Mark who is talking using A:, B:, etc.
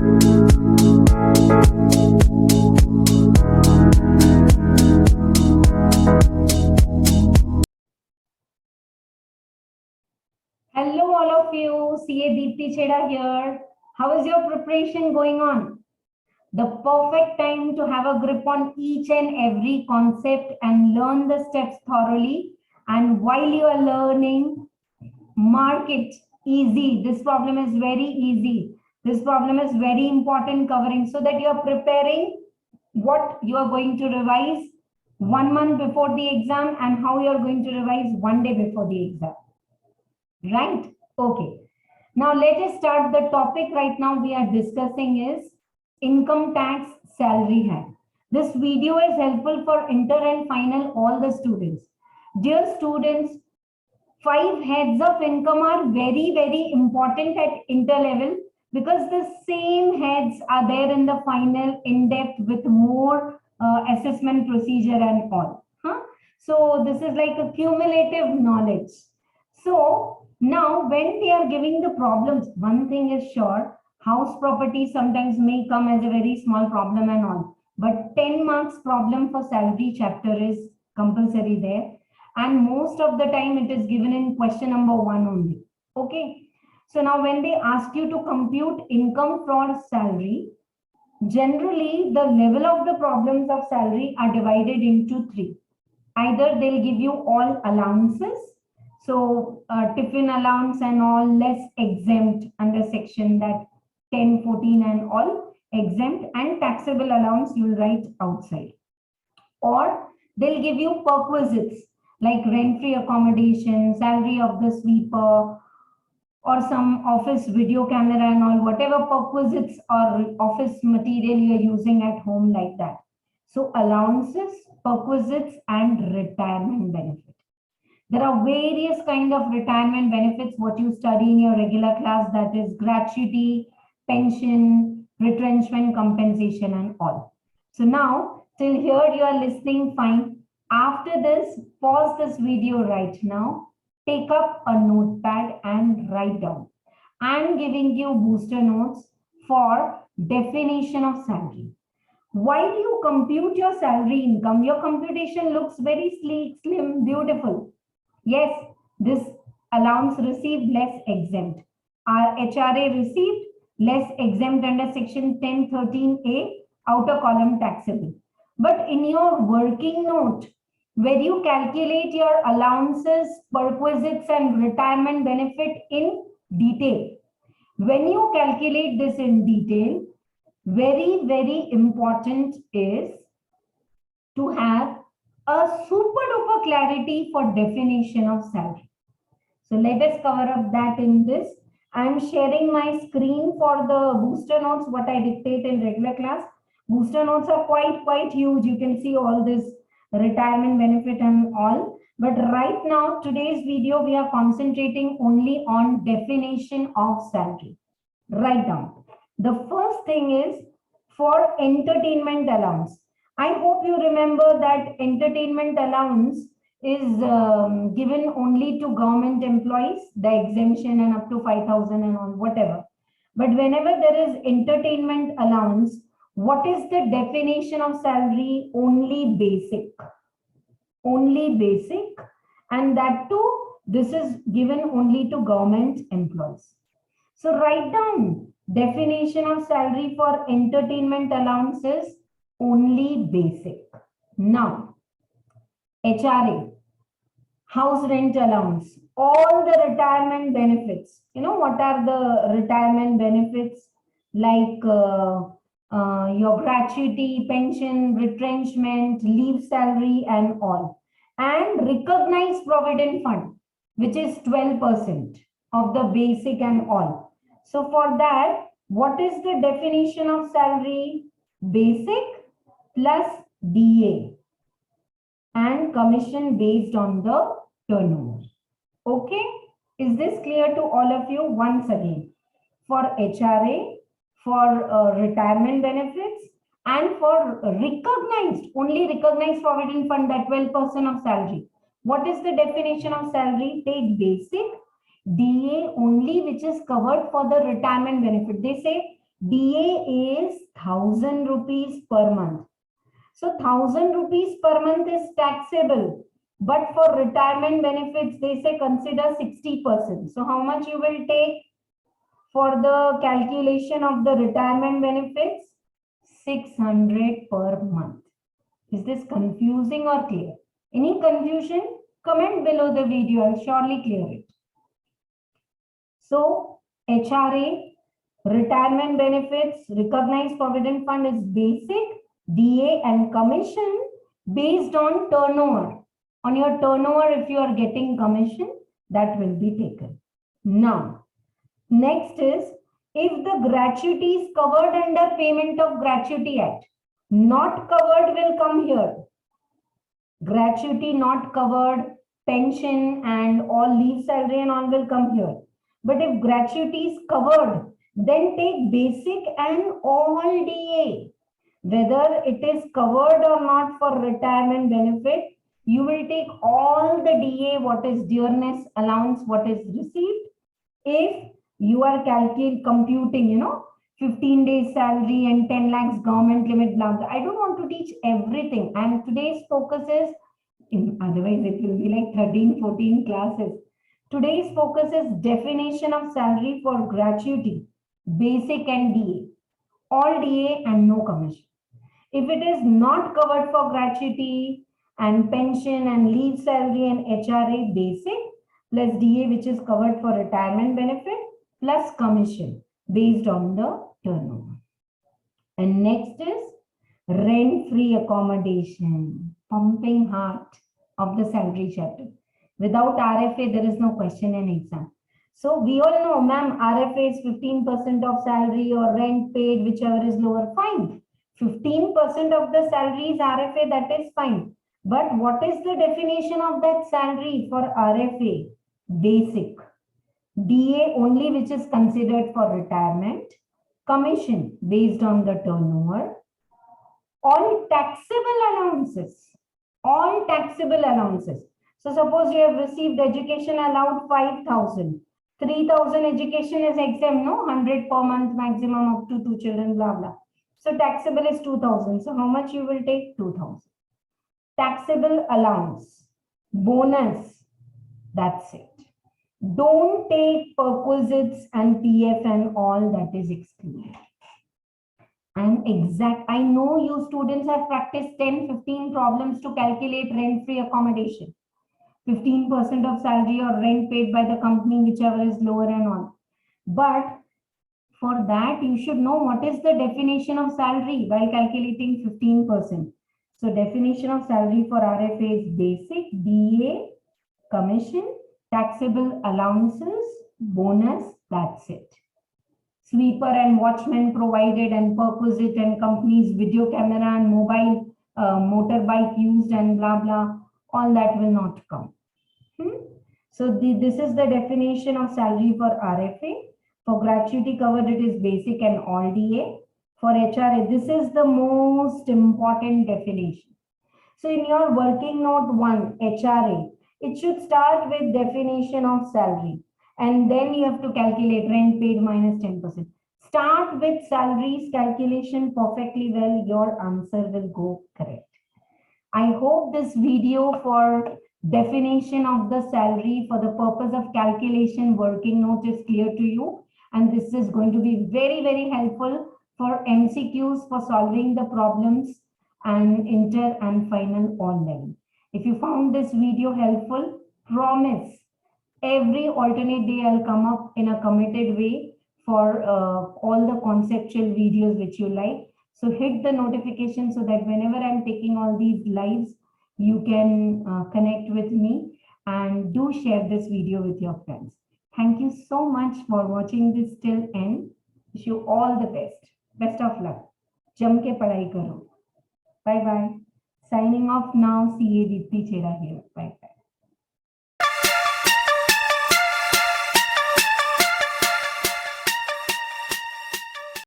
A: Hello, all of you. CA Deepti Chheda here. How is your preparation going on? The perfect time to have a grip on each and every concept and learn the steps thoroughly. And while you are learning, mark it easy. This problem is very easy. This problem is very important covering so that you are preparing what you are going to revise 1 month before the exam and how you are going to revise 1 day before the exam. Right? Okay. Now let us start. The topic right now we are discussing is income tax salary head. This video is helpful for inter and final all the students. Dear students, 5 heads of income are very, very important at inter level because the same heads are there in the final in depth with more assessment procedure and all. So this is like a cumulative knowledge. So now, when they are giving the problems, one thing is sure, house property sometimes may come as a very small problem and all. But 10 marks problem for salary chapter is compulsory there. And most of the time it is given in question number 1 only. Okay. So now when they ask you to compute income for salary, generally the level of the problems of salary are divided into 3. Either they'll give you all allowances, so tiffin allowance and all less exempt under section that 10, 14 and all exempt, and taxable allowance you'll write outside. Or they'll give you perquisites like rent-free accommodation, salary of the sweeper, or some office video camera and all, whatever perquisites or office material you're using at home like that. So allowances, perquisites and retirement benefit. There are various kind of retirement benefits, what you study in your regular class, that is gratuity, pension, retrenchment, compensation and all. So now, till here you are listening fine. After this, pause this video right now, take up a notepad and write down. I am giving you booster notes for definition of salary. While you compute your salary income, your computation looks very sleek, slim, beautiful. Yes, this allowance received less exempt. Our HRA received less exempt under section 1013A, outer column taxable. But in your working note, where you calculate your allowances, perquisites and retirement benefit in detail. When you calculate this in detail, very, very important is to have a super duper clarity for definition of salary. So let us cover up that in this. I am sharing my screen for the booster notes, what I dictate in regular class. Booster notes are quite huge. You can see all this retirement benefit and all. But right now, today's video, we are concentrating only on definition of salary. Write down. The first thing is for entertainment allowance. I hope you remember that entertainment allowance is given only to government employees, the exemption and up to 5,000 and all, whatever. But whenever there is entertainment allowance, what is the definition of salary? Only basic. Only basic. And that too, this is given only to government employees. So write down definition of salary for entertainment allowances, only basic. Now, HRA, house rent allowance, all the retirement benefits. You know what are the retirement benefits? Like your gratuity, pension, retrenchment, leave salary and all. And recognized provident fund, which is 12% of the basic and all. So for that, what is the definition of salary? Basic plus DA and commission based on the turnover. Okay, is this clear to all of you? Once again, for HRA, for retirement benefits and for recognized, only recognized provident fund, that 12% of salary. What is the definition of salary? Take basic, DA only which is covered for the retirement benefit. They say DA is 1,000 rupees per month. So 1,000 rupees per month is taxable. But for retirement benefits, they say consider 60%. So how much you will take for the calculation of the retirement benefits? 600 per month. Is this confusing or clear? Any confusion? Comment below the video. I'll surely clear it. So HRA, retirement benefits, recognized provident fund is basic, DA and commission based on turnover. On your turnover, if you are getting commission, that will be taken. Now, next is if the gratuity is covered under Payment of Gratuity Act. Not covered will come here. Gratuity not covered, pension and all leave salary and all will come here. But if gratuity is covered, then take basic and all DA. Whether it is covered or not for retirement benefit, you will take all the DA, what is dearness allowance, what is received. If you are computing, 15 days salary and 10 lakhs government limit, blah, blah. I don't want to teach everything. And today's focus is, otherwise it will be like 13, 14 classes. Today's focus is definition of salary for gratuity, basic and DA. All DA and no commission. If it is not covered for gratuity and pension and leave salary and HRA basic plus DA which is covered for retirement benefit plus commission based on the turnover. And next is rent-free accommodation, pumping heart of the salary chapter. Without RFA, there is no question in exam. So we all know, ma'am, RFA is 15% of salary or rent paid, whichever is lower, fine. 15% of the salary is RFA, that is fine. But what is the definition of that salary for RFA? Basic. DA only which is considered for retirement. Commission based on the turnover. All taxable allowances. All taxable allowances. So suppose you have received education allowed 5,000. 3,000 education is exempt, no? 100 per month maximum up to 2 children, blah, blah. So taxable is 2,000. So how much you will take? 2,000. Taxable allowance. Bonus. That's it. Don't take perquisites and PF and all, that is excluded. And I know you students have practiced 10, 15 problems to calculate rent-free accommodation. 15% of salary or rent paid by the company, whichever is lower and all. But for that, you should know what is the definition of salary while calculating 15%. So definition of salary for RFA is basic, DA, commission, taxable allowances, bonus, that's it. Sweeper and watchman provided and perquisite and companies video camera and mobile motorbike used and blah, blah, all that will not come. So this is the definition of salary for RFA. For gratuity covered, it is basic and all DA. For HRA, this is the most important definition. So in your working note 1, HRA, it should start with definition of salary. And then you have to calculate rent paid minus 10%. Start with salaries calculation perfectly well. Your answer will go correct. I hope this video for definition of the salary for the purpose of calculation working note is clear to you. And this is going to be very, very helpful for MCQs for solving the problems and inter and final all level. If you found this video helpful, promise every alternate day I'll come up in a committed way for all the conceptual videos which you like. So hit the notification so that whenever I'm taking all these lives, you can connect with me, and do share this video with your friends. Thank you so much for watching this till end. Wish you all the best. Best of luck. Jam ke padhai karo. Bye bye. Signing off now. CA Deepti Chheda here. Bye bye.